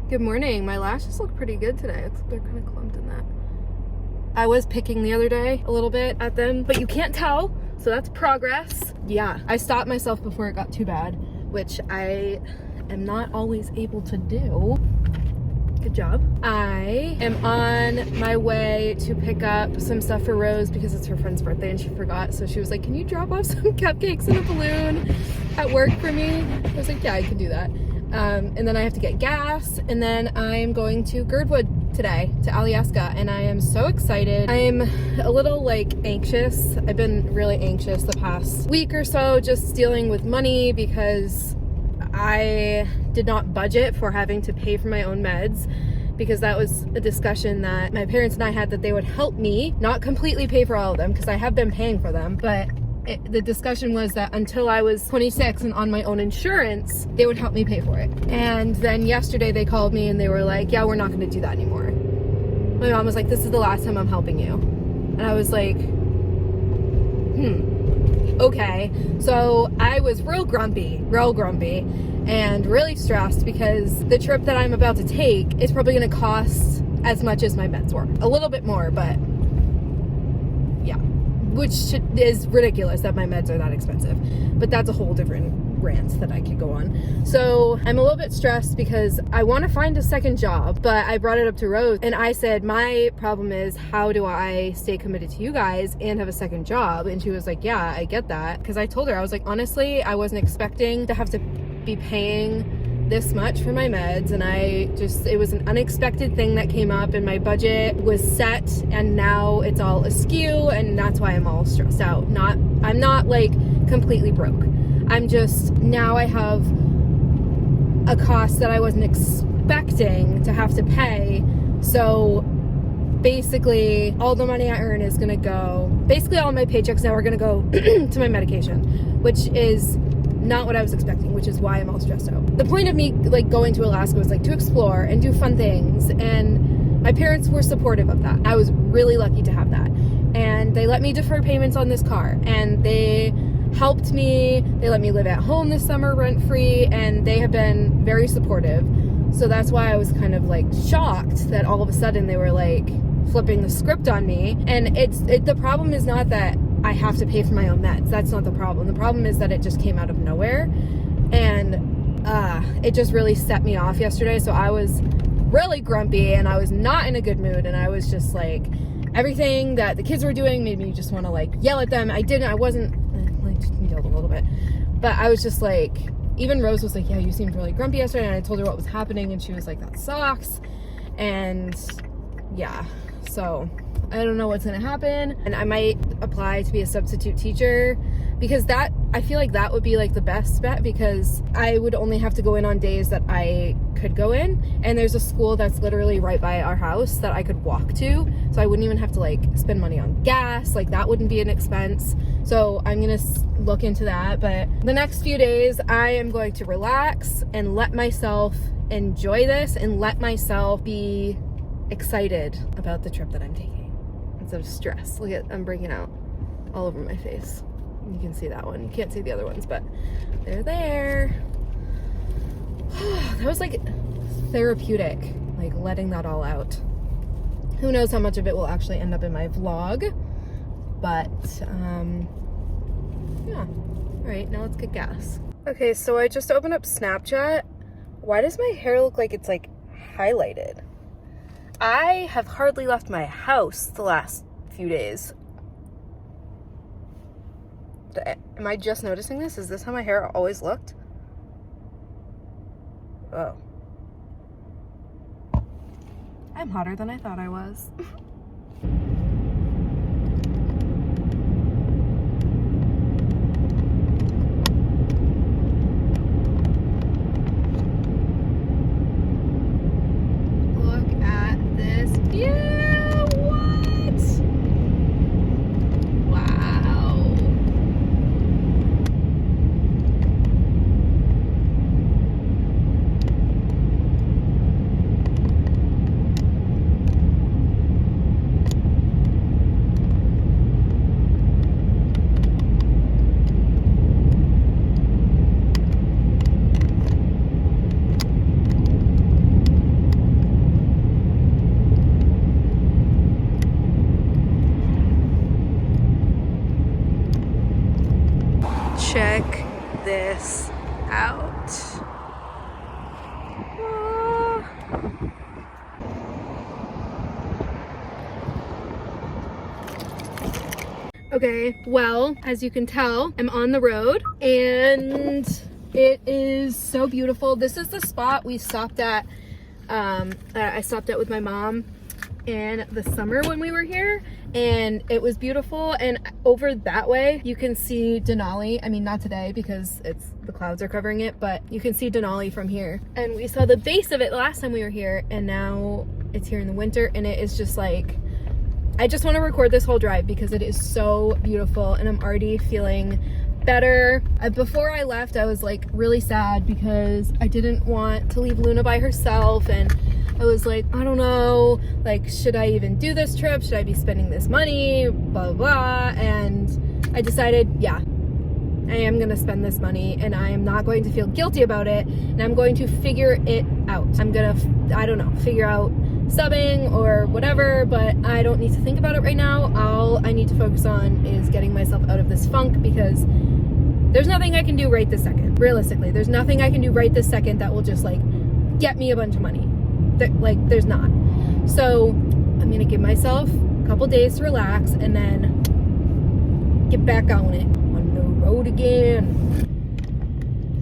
Good morning. My lashes look pretty good today, except they're kind of clumped in that. I was picking the other day a little bit at them, but you can't tell, so that's progress. Yeah, I stopped myself before it got too bad, which I am not always able to do. Good job. I am on my way to pick up some stuff for Rose because it's her friend's birthday and she forgot. So she was like, can you drop off some cupcakes and a balloon at work for me? I was like, yeah, I can do that. And then I have to get gas, and then I'm going to Girdwood today, to Alyeska, and I am so excited. I'm a little like anxious. I've been really anxious the past week or so, just dealing with money because I did not budget for having to pay for my own meds, because that was a discussion that my parents and I had, that they would help me, not completely pay for all of them, because I have been paying for them, but the discussion was that until I was 26 and on my own insurance, they would help me pay for it. And then yesterday they called me and they were like, yeah, we're not going to do that anymore. My mom was like, this is the last time I'm helping you. And I was like, okay. So I was real grumpy, and really stressed because the trip that I'm about to take is probably going to cost as much as my meds were. A little bit more, but yeah. Which is ridiculous that my meds are that expensive, but that's a whole different rant that I could go on. So I'm a little bit stressed because I want to find a second job, but I brought it up to Rose and I said, my problem is, how do I stay committed to you guys and have a second job? And she was like, yeah, I get that. Because I told her, I was like, honestly, I wasn't expecting to have to be paying this much for my meds, and it was an unexpected thing that came up, and my budget was set, and now it's all askew, and that's why I'm all stressed out. I'm not like completely broke. I'm just, now I have a cost that I wasn't expecting to have to pay. So basically all the money I earn is gonna go, basically all my paychecks now are gonna go to my medication, which is not what I was expecting, which is why I'm all stressed out. The point of me like going to Alaska was like to explore and do fun things, and my parents were supportive of that. I was really lucky to have that, and they let me defer payments on this car, and they helped me. They let me live at home this summer rent-free, and they have been very supportive. So that's why I was kind of like shocked that all of a sudden they were like flipping the script on me. And the problem is not that I have to pay for my own meds. That's not the problem. The problem is that it just came out of nowhere, and it just really set me off yesterday. So I was really grumpy, and I was not in a good mood, and I was just like, everything that the kids were doing made me just want to like yell at them. I wasn't like, yelled a little bit, but I was just like, even Rose was like, yeah, you seemed really grumpy yesterday, and I told her what was happening, and she was like, that sucks. And yeah, so I don't know what's gonna happen, and I might apply to be a substitute teacher, because that, I feel like that would be like the best bet, because I would only have to go in on days that I could go in, and there's a school that's literally right by our house that I could walk to, so I wouldn't even have to like spend money on gas. Like that wouldn't be an expense. So I'm gonna look into that. But the next few days I am going to relax and let myself enjoy this, and let myself be excited about the trip that I'm taking instead of stress. Look at, I'm breaking out all over my face. You can see that one. You can't see the other ones, but they're there. That was like therapeutic, like letting that all out. Who knows how much of it will actually end up in my vlog, but yeah. All right, now let's get gas. Okay, so I just opened up Snapchat. Why does my hair look like it's like highlighted? I have hardly left my house the last few days. Am I just noticing this? Is this how my hair always looked? Oh. I'm hotter than I thought I was. Look at this view! this out. Okay, well, as you can tell, I'm on the road and it is so beautiful. This is the spot we stopped at. I stopped at with my mom in the summer when we were here, and it was beautiful. And over that way you can see Denali. I mean, not today because the clouds are covering it, but you can see Denali from here. And we saw the base of it last time we were here, and now it's here in the winter, and it is just like, I just want to record this whole drive because it is so beautiful, and I'm already feeling better. Before I left, I was like really sad because I didn't want to leave Luna by herself, and I was like, I don't know, like, should I even do this trip? Should I be spending this money? Blah, blah, blah. And I decided, yeah, I am gonna spend this money, and I am not going to feel guilty about it, and I'm going to figure it out. I'm gonna, I don't know, figure out subbing or whatever, but I don't need to think about it right now. All I need to focus on is getting myself out of this funk, because there's nothing I can do right this second. Realistically, there's nothing I can do right this second that will just like get me a bunch of money. There's not. So I'm gonna give myself a couple days to relax and then get back on it. On the road again.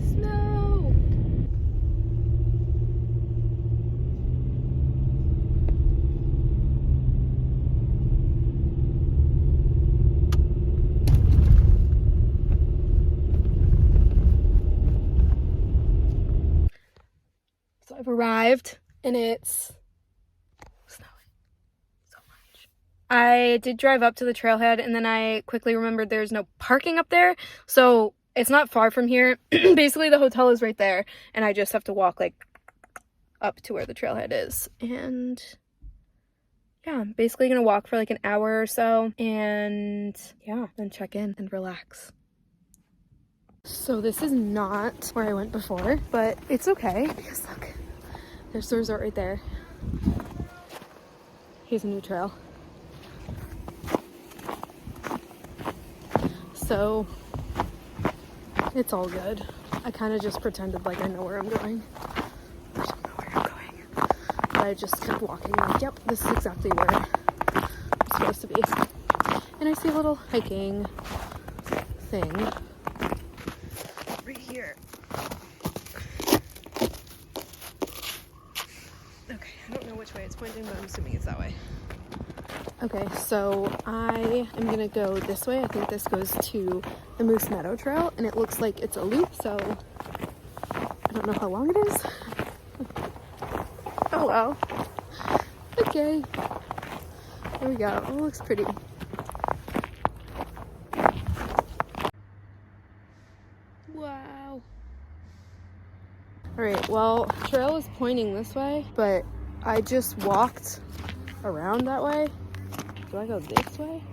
Snow. So I've arrived, and it's snowing so much. I did drive up to the trailhead, and then I quickly remembered there's no parking up there, so it's not far from here. Basically, the hotel is right there, and I just have to walk like up to where the trailhead is. And yeah, I'm basically gonna walk for like an hour or so, and yeah, then check in and relax. So this is not where I went before, but it's okay because look, there's the resort right there. Here's a new trail. So it's all good. I kind of just pretended like I know where I'm going. I don't know where I'm going. But I just kept walking like, yep, this is exactly where I'm supposed to be. And I see a little hiking thing right here. Okay, I don't know which way it's pointing, but I'm assuming it's that way. Okay, so I am gonna go this way. I think this goes to the Moose Meadow Trail, and it looks like it's a loop, so I don't know how long it is. Oh well. Okay. There we go. It looks pretty. Wow. Alright, well, trail is pointing this way, but I just walked around that way. Do I go this way?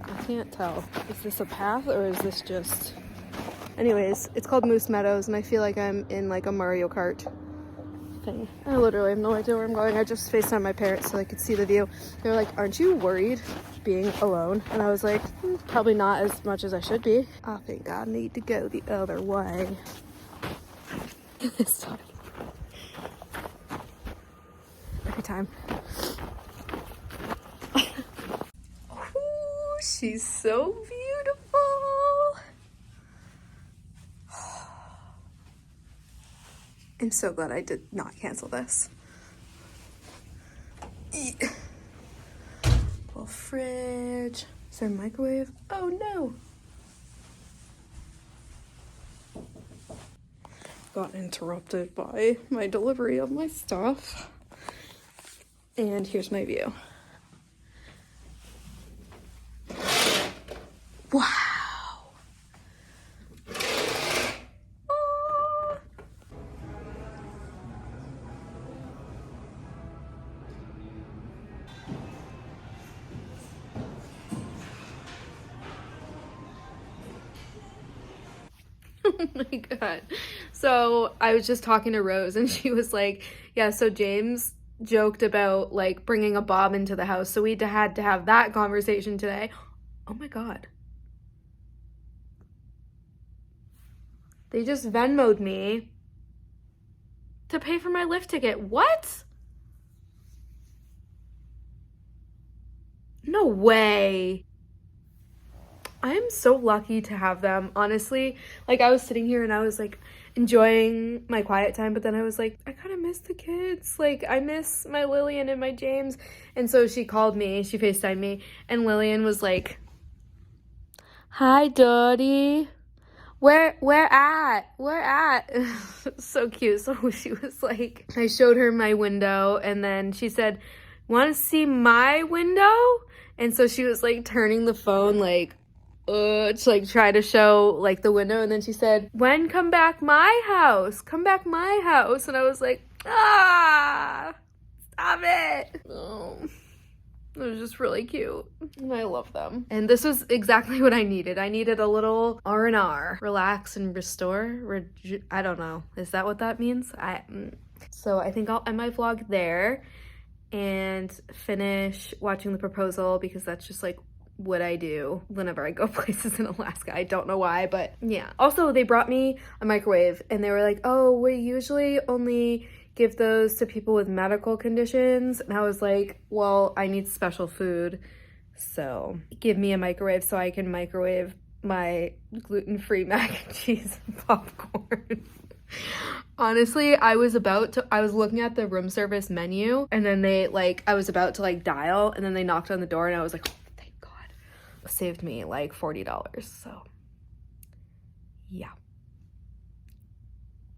I can't tell. Is this a path or is this just... Anyways, it's called Moose Meadows, and I feel like I'm in like a Mario Kart thing. I literally have no idea where I'm going. I just FaceTimed my parents so they could see the view. They were like, aren't you worried being alone? And I was like, probably not as much as I should be. I think I need to go the other way. This time. Every time. Ooh, she's so beautiful. I'm so glad I did not cancel this. Little fridge. Is there a microwave? Oh no. Got interrupted by my delivery of my stuff. And here's my view. Wow. Oh my god. So I was just talking to Rose, and she was like, yeah, so James joked about like bringing a bomb into the house, so we had to have that conversation today. Oh my god. They just Venmo'd me to pay for my lift ticket. What? No way. I am so lucky to have them, honestly. Like, I was sitting here and I was like enjoying my quiet time, but then I was like, I kind of miss the kids. Like, I miss my Lillian and my James. And so she called me, she FaceTimed me, and Lillian was like, hi, Dottie. Where at? So cute. So she was like, I showed her my window, and then she said, want to see my window? And so she was like turning the phone like, to like try to show like the window, and then she said, when come back my house? Come back my house. And I was like, stop it. Oh. It was just really cute. I love them. And this was exactly what I needed. I needed a little R&R. Relax and restore. I don't know. Is that what that means? So I think I'll end my vlog there and finish watching the proposal, because that's just like what I do whenever I go places in Alaska. I don't know why, but yeah. Also, they brought me a microwave and they were like, oh, we usually only give those to people with medical conditions. And I was like, well, I need special food, so give me a microwave so I can microwave my gluten-free mac and cheese and popcorn. Honestly, I was looking at the room service menu, and then I was about to like dial, and then they knocked on the door, and I was like, oh, thank God. It saved me like $40, so yeah.